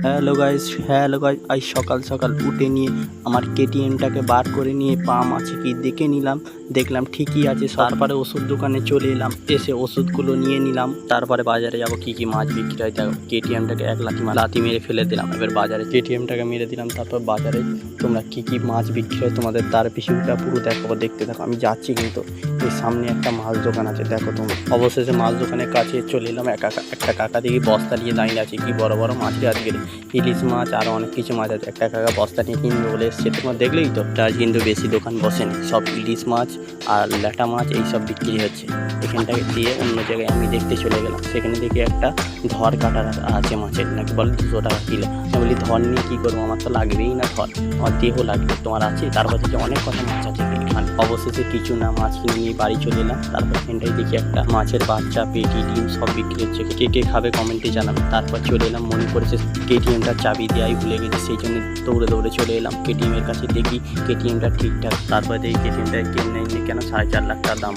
Hello guys, আজ সকাল সকাল উঠে নিয়ে আমার কেটিএমটাকে বার করে নিয়ে পাম আছে কি দেখে নিলাম, দেখলাম ঠিকই আছে। তারপরে ওষুধ দোকানে চলে এলাম, এসে ওষুধগুলো নিয়ে নিলাম। তারপরে বাজারে যাব কি কি মাছ বিক্রি হয় দেখো। কেটিএমটাকে এক লাথি মেরে ফেলে দিলাম, এবার বাজারে কেটিএমটাকে মেরে দিলাম। তারপর বাজারে তোমরা কি কি মাছ বিক্রি হয় তোমাদের তার পিছুটা পুরো দেখাবো, দেখতে থাকো। আমি যাচ্ছি কিন্তু এই সামনে একটা মাছ দোকান আছে, দেখো তোমরা। অবশেষে মাছ দোকানের কাছে চলে এলাম। একটা কাকা দেখি বস্তা নিয়ে দাঁড়িয়ে আছে, কি বড় বড় মাছ আজকে, ইলিশ মাছ আরও অনেক কিছু মাছ আছে। একটা কাকা বস্তা নিয়ে কিনবে বলে এসছে, তোমার দেখলেই তো। আজ কিন্তু বেশি দোকান বসেনি, সব ইলিশ মাছ আর ল্যাটা মাছ এইসব বিক্রি হচ্ছে। এখানটাকে দিয়ে অন্য জায়গায় আমি দেখতে চলে গেলাম, সেখানে দেখি একটা ধর কাটা আছে মাছের, নাকি বলে 200 টাকা কিলো। আমি বলি ধর নিয়ে কী করবো, আমার তো লাগবেই না ধর, আমার দেহ লাগবে, তোমার আছে? তারপর থেকে অনেক কথা মাছ আছে এখানে। অবশেষে কিছু না মাছ কিনে নিয়ে বাড়ি চলে এলাম। তারপর এখানটায় দেখি একটা মাছের বাচ্চা, পেটি, ডিম সব বিক্রি হচ্ছে। কে কে খাবে কমেন্টে জানাবে। তারপর চলে এলাম, মনে পড়েছে কেটিএমটার চাবি দেওয়াই ভুলে গেছি, সেই জন্য দৌড়ে চলে এলাম কেটিএমের কাছে। দেখি কেটিএমটা ঠিকঠাক। তারপর দেখি কেটিএমটা কেউ নেয়নি কেন, 4.5 লাখ টাকা দাম।